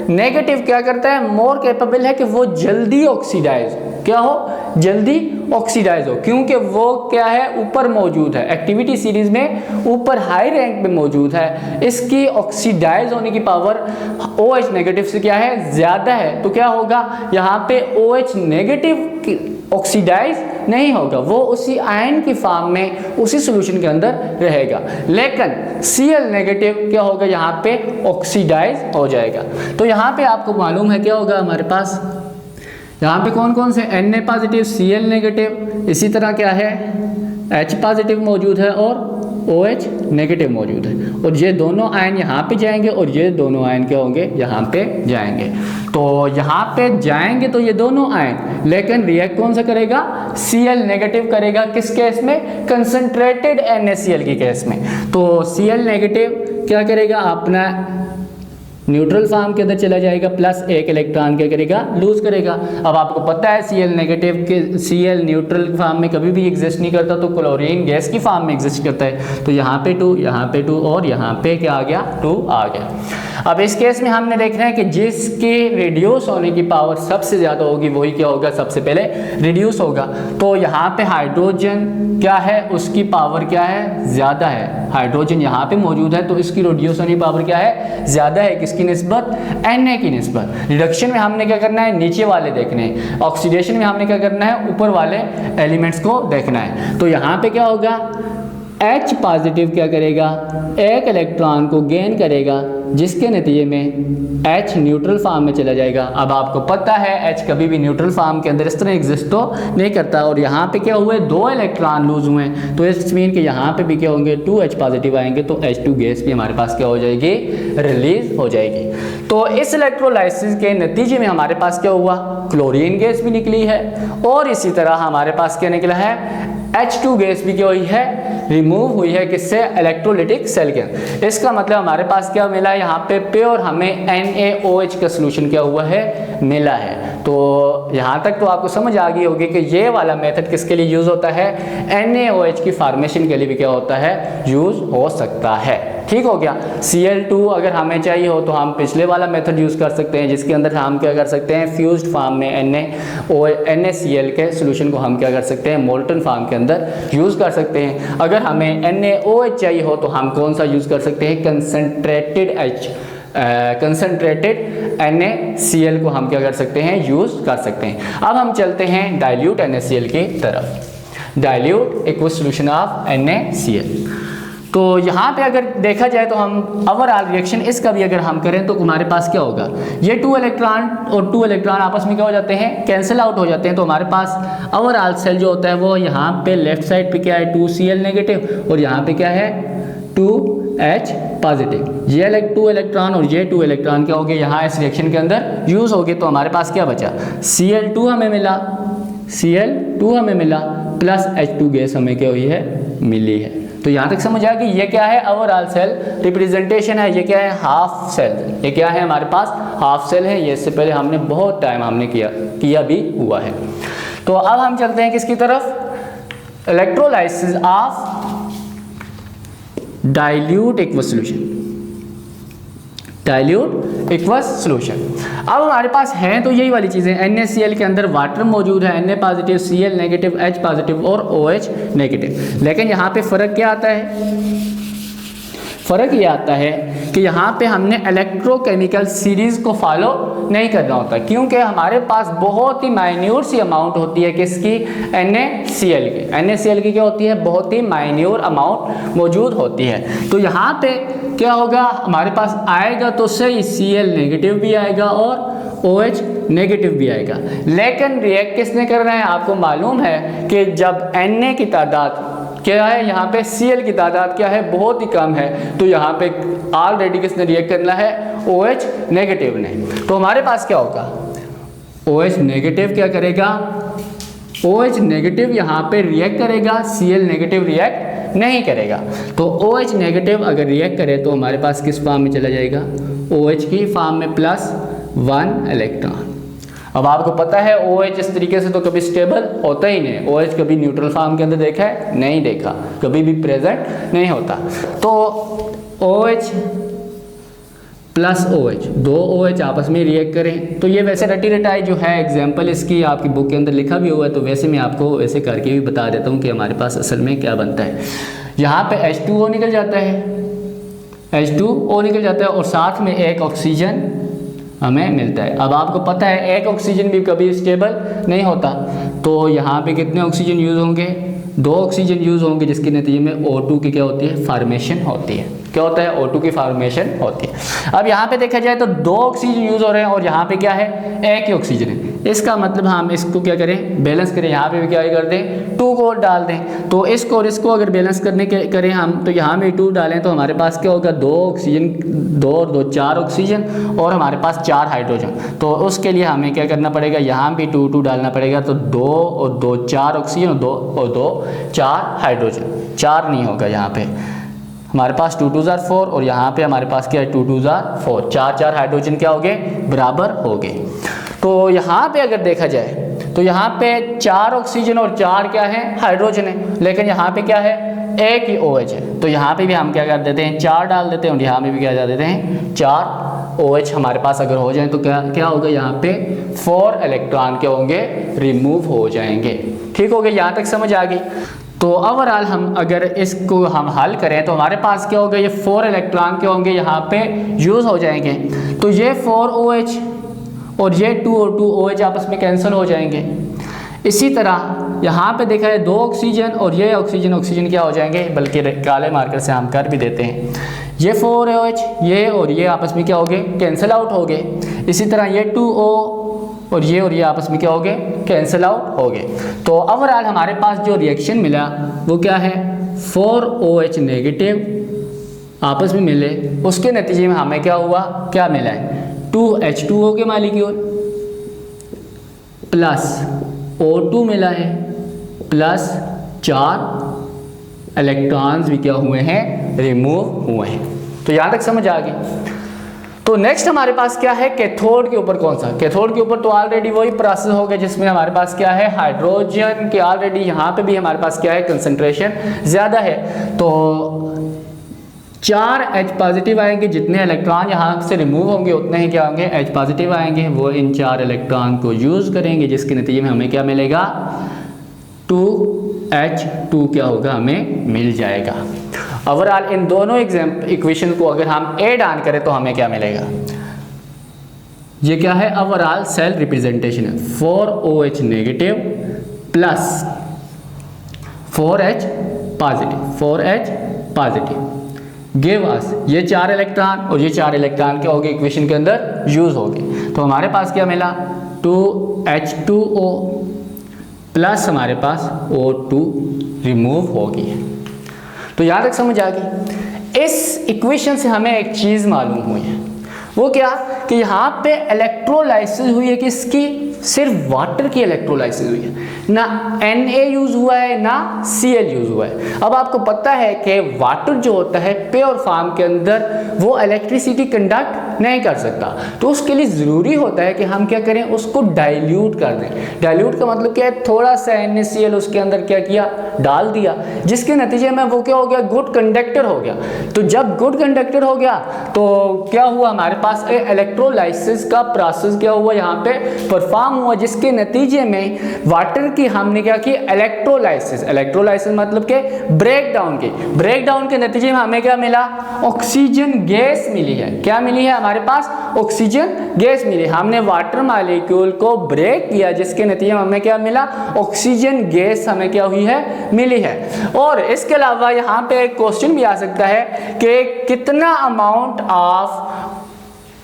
नेगेटिव क्या करता है, मोर कैपेबल है कि वो जल्दी ऑक्सीडाइज, क्या हो, जल्दी ऑक्सीडाइज हो, क्योंकि वो क्या है, ऊपर मौजूद है, एक्टिविटी सीरीज में ऊपर हाई रैंक पे मौजूद है। इसकी ऑक्सीडाइज होने की पावर OH नेगेटिव से क्या है, ज़्यादा है। तो क्या होगा, यहाँ पे OH नेगेटिव ऑक्सीडाइज नहीं होगा, वो उसी आयन की फॉर्म में उसी सॉल्यूशन के अंदर रहेगा। लेकिन Cl नेगेटिव क्या होगा, यहाँ पे ऑक्सीडाइज हो जाएगा। तो यहाँ पे आपको मालूम है क्या होगा हमारे पास, यहाँ पे कौन कौन से, Na पॉजिटिव, Cl नेगेटिव, इसी तरह क्या है, H पॉजिटिव मौजूद है और OH नेगेटिव मौजूद है। और ये दोनों आयन यहाँ पे जाएंगे और ये दोनों आयन क्या होंगे, यहाँ पे जाएंगे। तो यहाँ पे जाएंगे तो ये दोनों आयन, लेकिन रिएक्ट कौन सा करेगा, Cl नेगेटिव करेगा। किस केस में, कंसंट्रेटेड NaCl की केस में। तो Cl नेगेटिव क्या करेगा, अपना न्यूट्रल फॉर्म के अंदर चला जाएगा, प्लस एक इलेक्ट्रॉन क्या करेगा, लूज करेगा। अब आपको पता है Cl नेगेटिव के, Cl न्यूट्रल फॉर्म में कभी भी एग्जिस्ट नहीं करता, तो क्लोरीन गैस की फॉर्म में एग्जिस्ट करता है। तो यहाँ पे 2, यहाँ पे 2 और यहाँ पे क्या आ गया, 2 आ गया। अब इस केस में हमने देखना है कि जिसके रिड्यूस होने की पावर सबसे ज़्यादा होगी वही क्या होगा, सबसे पहले रिड्यूस होगा। तो यहाँ पे हाइड्रोजन क्या है, उसकी पावर क्या है, ज़्यादा है। हाइड्रोजन यहाँ पे मौजूद है तो इसकी रिड्यूस होने की पावर क्या है, ज़्यादा है। किसकी निस्बत, Na की निस्बत। रिडक्शन में हमने क्या करना है, नीचे वाले देखने हैं। ऑक्सीडेशन में हमने क्या करना है, ऊपर वाले एलिमेंट्स को देखना है। तो यहाँ पे क्या होगा, H पॉजिटिव क्या करेगा, एक इलेक्ट्रॉन को गेन करेगा, जिसके नतीजे में H न्यूट्रल फॉर्म में चला जाएगा। अब आपको पता है H कभी भी न्यूट्रल फॉर्म के अंदर इस तरह एग्जिस्ट तो नहीं करता। और यहाँ पे क्या हुए, 2 इलेक्ट्रॉन लूज हुए हैं, तो इस मीन कि यहाँ पे भी क्या होंगे, 2H पॉजिटिव आएंगे, तो H2 गैस भी हमारे पास क्या हो जाएगी, रिलीज हो जाएगी। तो इस इलेक्ट्रोलाइसिस के नतीजे में हमारे पास क्या हुआ, क्लोरीन गैस भी निकली है और इसी तरह हमारे पास क्या निकला है, H2 गैस भी क्या हुई है, रिमूव हुई है। किससे, इलेक्ट्रोलिटिक सेल के। इसका मतलब हमारे पास क्या मिला है, यहाँ पे प्योर हमें NaOH का सोल्यूशन क्या हुआ है, मिला है। तो यहाँ तक तो आपको समझ आ गई होगी कि ये वाला मेथड किसके लिए यूज होता है, NaOH की फॉर्मेशन के लिए भी क्या होता है, यूज हो सकता है। ठीक हो गया। Cl2 अगर हमें चाहिए हो तो हम पिछले वाला मेथड यूज़ कर सकते हैं, जिसके अंदर हम क्या कर सकते हैं, फ्यूज्ड फॉर्म में NaCl के सोल्यूशन को हम क्या कर सकते हैं, मोल्टन फॉर्म के अंदर यूज़ कर सकते हैं। अगर हमें NaOH चाहिए हो तो हम कौन सा यूज़ कर सकते हैं, कंसनट्रेटेड NaCl को हम क्या कर सकते हैं, यूज़ कर सकते हैं। अब हम चलते हैं डाइल्यूट NaCl की तरफ। Dilute equal solution of NaCl। तो यहाँ पे अगर देखा जाए तो हम ओवरऑल रिएक्शन इसका भी अगर हम करें तो हमारे पास क्या होगा, ये 2 इलेक्ट्रॉन और 2 इलेक्ट्रॉन आपस में क्या हो जाते हैं, कैंसिल आउट हो जाते हैं। तो हमारे पास ओवरऑल सेल जो होता है वो यहाँ पे लेफ्ट साइड पे क्या है, 2Cl नेगेटिव और यहाँ पे क्या है, 2H पॉजिटिव। ये 2 इलेक्ट्रॉन और ये 2 इलेक्ट्रॉन क्या हो गए, यहाँ इस रिएक्शन के अंदर यूज़ हो गए। तो हमारे पास क्या बचा, Cl2 हमें मिला, Cl2 हमें मिला प्लस H2 गैस हमें क्या हुई है, मिली है। तो यहाँ तक समझ आया कि ये क्या है, ओवरऑल सेल रिप्रेजेंटेशन है। ये क्या है, हाफ सेल। ये क्या है, हमारे पास हाफ सेल है। ये इससे पहले हमने बहुत टाइम हमने किया भी हुआ है। तो अब हम चलते हैं किसकी तरफ, electrolysis of dilute aqueous solution. Dilute equals solution. अब हमारे पास हैं तो यही वाली चीज़ें, NaCl के अंदर वाटर मौजूद है, Na positive, Cl negative, H positive और OH नेगेटिव। लेकिन यहाँ पे फ़र्क क्या आता है, फ़र्क ये आता है कि यहाँ पे हमने इलेक्ट्रोकेमिकल सीरीज़ को फॉलो नहीं करना होता, क्योंकि हमारे पास बहुत ही माइन्यूट सी अमाउंट होती है किसकी, NaCl की। NaCl की क्या होती है, बहुत ही माइन्यूट अमाउंट मौजूद होती है। तो यहाँ पे क्या होगा, हमारे पास आएगा तो सही Cl नेगेटिव भी आएगा और OH नेगेटिव भी आएगा। लेकिन रिएक्ट किसने करना है, आपको मालूम है कि जब Na की तादाद क्या है, यहाँ पे Cl की तादाद क्या है, बहुत ही कम है। तो यहाँ पे ऑलरेडी किसने रिएक्ट करना है, OH नेगेटिव ने। तो हमारे पास क्या होगा, OH नेगेटिव क्या करेगा, OH नेगेटिव यहाँ पे रिएक्ट करेगा, Cl नेगेटिव रिएक्ट नहीं करेगा। तो OH नेगेटिव अगर रिएक्ट करे तो हमारे पास किस फॉर्म में चला जाएगा, OH की फॉर्म में +1 इलेक्ट्रॉन। अब आपको पता है OH इस तरीके से तो कभी स्टेबल होता ही नहीं। OH कभी न्यूट्रल फॉर्म के अंदर देखा है, नहीं देखा, कभी भी प्रेजेंट नहीं होता। तो OH प्लस OH, 2 OH आपस में रिएक्ट करें तो ये वैसे रटी रटाई जो है एग्जाम्पल इसकी आपकी बुक के अंदर लिखा भी हुआ है, तो वैसे मैं आपको वैसे करके भी बता देता हूँ कि हमारे पास असल में क्या बनता है। यहाँ पे H2O निकल जाता है, H2O निकल जाता है और साथ में एक ऑक्सीजन हमें मिलता है। अब आपको पता है एक ऑक्सीजन भी कभी स्टेबल नहीं होता, तो यहाँ पे कितने ऑक्सीजन यूज़ होंगे, 2 ऑक्सीजन यूज़ होंगे, जिसके नतीजे में O2 की क्या होती है, फॉर्मेशन होती है। क्या होता है, O2 की फॉर्मेशन होती है। अब यहाँ पे देखा जाए तो 2 ऑक्सीजन यूज़ हो रहे हैं और यहाँ पे क्या है, एक ही ऑक्सीजन है। इसका मतलब हम इसको क्या करें, बैलेंस करें। यहाँ पे भी क्या कर दें, 2 को डाल दें। तो इसको और इसको अगर बैलेंस करने के करें हम, तो यहाँ में 2 डालें तो हमारे पास क्या होगा, 2 ऑक्सीजन, 2 और 2 4 ऑक्सीजन और हमारे पास 4 हाइड्रोजन। तो उसके लिए हमें क्या करना पड़ेगा, यहाँ भी 2 डालना पड़ेगा। तो 2 और 2 4 ऑक्सीजन और 2 4 हाइड्रोजन, 4 नहीं होगा यहाँ पे, हमारे पास 2 2 4 और यहाँ पे हमारे पास क्या है, 2 2 4, 4 हाइड्रोजन क्या हो गए, बराबर हो गए। तो यहाँ पे अगर देखा जाए तो यहाँ पे 4 ऑक्सीजन और 4 क्या है, हाइड्रोजन है। लेकिन यहाँ पे क्या है, एक ही OH है। तो यहाँ पे भी हम क्या कर देते हैं, 4 डाल देते हैं और यहाँ पे भी क्या कर देते हैं, 4 OH हमारे पास अगर हो जाए तो क्या होगा, यहाँ पे 4 इलेक्ट्रॉन क्या होंगे, रिमूव हो जाएंगे। ठीक हो गया, यहाँ तक समझ आ गई। तो ओवरऑल हम अगर इसको हम हल करें तो हमारे पास क्या होगा, ये 4 इलेक्ट्रॉन क्या होंगे, यहाँ पे यूज़ हो जाएंगे। तो ये 4 OH और ये 2 और 2 OH आपस में कैंसिल हो जाएंगे। इसी तरह यहाँ पे देखा है 2 ऑक्सीजन और ये ऑक्सीजन क्या हो जाएंगे, बल्कि काले मार्कर से हम कर भी देते हैं। ये 4 OH ये और ये आपस में क्या हो गए, कैंसिल आउट हो गए। इसी तरह ये 2O और ये आपस में क्या हो गए, कैंसिल आउट हो गए। तो ओवरऑल हमारे पास जो रिएक्शन मिला वो क्या है, 4 OH नेगेटिव आपस में मिले, उसके नतीजे में हमें क्या हुआ, क्या मिला है, 2 H2O के मालिक्यूल प्लस O2 मिला है प्लस 4 इलेक्ट्रॉन्स भी क्या हुए हैं, रिमूव हुए हैं। तो यहाँ तक समझ आ गई। तो नेक्स्ट हमारे पास क्या है, कैथोड के ऊपर कौन सा, कैथोड के ऊपर तो ऑलरेडी वही प्रोसेस हो गया जिसमें हमारे पास क्या है, हाइड्रोजन के ऑलरेडी यहाँ पे भी हमारे पास क्या है, कंसंट्रेशन ज़्यादा है। तो 4 H पॉजिटिव आएंगे, जितने इलेक्ट्रॉन यहाँ से रिमूव होंगे उतने ही क्या होंगे, H पॉजिटिव आएंगे। वो इन 4 इलेक्ट्रॉन को यूज़ करेंगे, जिसके नतीजे में हमें क्या मिलेगा, 2H2 क्या होगा, हमें मिल जाएगा। ओवरऑल इन दोनों इक्वेशन को अगर हम ऐड ऑन करें तो हमें क्या मिलेगा, ये क्या है, ओवरऑल सेल रिप्रेजेंटेशन है, 4OH negative plus 4H positive give us, ये 4 इलेक्ट्रॉन और ये 4 इलेक्ट्रॉन क्या होगी, इक्वेशन के अंदर यूज होगी। तो हमारे पास क्या मिला, 2H2O प्लस हमारे पास O2 रिमूव होगी। तो यहाँ तक समझ आ गई। इस इक्वेशन से हमें एक चीज़ मालूम हुई है, वो क्या कि यहाँ पे इलेक्ट्रोलाइसिस हुई है, किसकी, सिर्फ वाटर की इलेक्ट्रोलाइसिस हुई है, ना Na यूज हुआ है ना Cl यूज हुआ है। अब आपको पता है कि वाटर जो होता है प्योर फॉर्म के अंदर वो इलेक्ट्रिसिटी कंडक्ट नहीं कर सकता, तो उसके लिए ज़रूरी होता है कि हम क्या करें, उसको डाइल्यूट कर दें। डाइल्यूट का मतलब क्या है, थोड़ा सा NaCl उसके अंदर क्या किया, डाल दिया, जिसके नतीजे में वो क्या हो गया, गुड कंडक्टर हो गया। तो जब गुड कंडक्टर हो गया तो क्या हुआ, हमारे पास इलेक्ट्रोलाइसिस का प्रोसेस क्या हुआ, यहाँ पे परफॉर्म हुआ, जिसके नतीजे में वाटर की हमने क्या की, इलेक्ट्रोलाइसिस मतलब के ब्रेक डाउन के नतीजे में हमें क्या मिला, ऑक्सीजन गैस मिली है। क्या मिली है, हमारे पास ऑक्सीजन गैस मिली। हमने वाटर मॉलिक्यूल को ब्रेक किया, जिसके नतीजे में हमें क्या मिला, ऑक्सीजन गैस हमें क्या हुई है, मिली है। और इसके अलावा यहाँ पे एक क्वेश्चन भी आ सकता है कि कितना अमाउंट ऑफ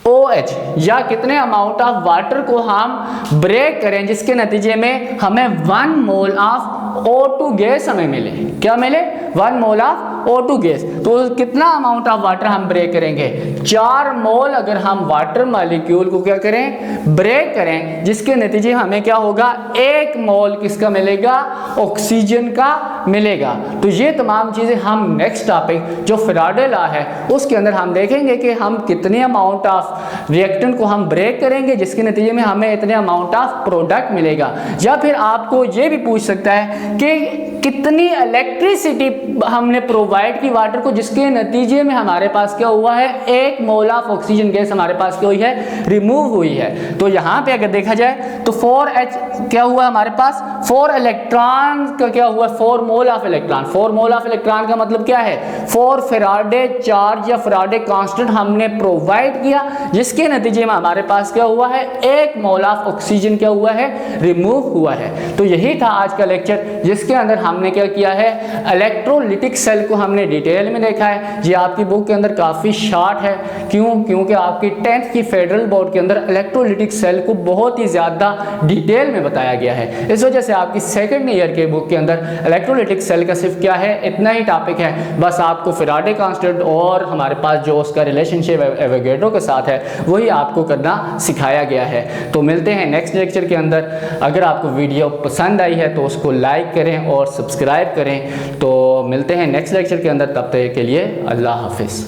OH या कितने अमाउंट ऑफ वाटर को हम ब्रेक करें, जिसके नतीजे में हमें 1 मोल ऑफ O2 गैस हमें मिले। क्या मिले, 1 मोल ऑफ O2 गैस। तो कितना अमाउंट ऑफ वाटर हम ब्रेक करेंगे, 4 मोल अगर हम वाटर मॉलिक्यूल को क्या करें, ब्रेक करें, जिसके नतीजे में हमें क्या होगा, 1 मोल किसका मिलेगा, ऑक्सीजन का मिलेगा। तो ये तमाम चीज़ें हम नेक्स्ट टॉपिक जो फैराडे लॉ है उसके अंदर हम देखेंगे कि हम कितने अमाउंट ऑफ रिएक्टेंट को हम ब्रेक करेंगे, जिसके नतीजे में हमें इतने अमाउंट ऑफ प्रोडक्ट मिलेगा। या फिर आपको ये भी पूछ सकता है कि कितनी इलेक्ट्रिसिटी हमने प्रोवाइड की वाटर को, जिसके नतीजे में हमारे पास क्या हुआ है, 1 मोल ऑफ ऑक्सीजन गैस हमारे पास क्या हुई है, रिमूव हुई है। तो यहाँ पे अगर देखा जाए तो 4H क्या हुआ हमारे पास, 4 इलेक्ट्रॉन का क्या हुआ, 4 mole of electron. 4 mole of electron का मतलब क्या है, 4 फैराडे चार्ज या फैराडे कांस्टेंट हमने प्रोवाइड किया, जिसके नतीजे में हमारे पास क्या हुआ है, 1 मोल ऑफ ऑक्सीजन क्या हुआ है, रिमूव हुआ है। तो यही था आज का लेक्चर, जिसके अंदर हमने क्या किया है, इलेक्ट्रोलिटिक सेल को हमने डिटेल में देखा है। ये आपकी बुक के अंदर काफ़ी शॉर्ट है, क्योंकि आपकी 10th की फेडरल बोर्ड के अंदर इलेक्ट्रोलिटिक सेल को बहुत ही ज़्यादा डिटेल में बताया गया है। इस वजह से आपकी 2nd ईयर के बुक के अंदर इलेक्ट्रोलिटिक सेल का सिर्फ क्या है, इतना ही टॉपिक है। बस आपको फैराडे कांस्टेंट और हमारे पास जो उसका रिलेशनशिप एवोगैड्रो के साथ है वही आपको करना सिखाया गया है। तो मिलते हैं नेक्स्ट लेक्चर के अंदर। अगर आपको वीडियो पसंद आई है तो उसको लाइक करें और सब्सक्राइब करें। तो मिलते हैं नेक्स्ट लेक्चर के अंदर, तब तक के लिए अल्लाह हाफिज़।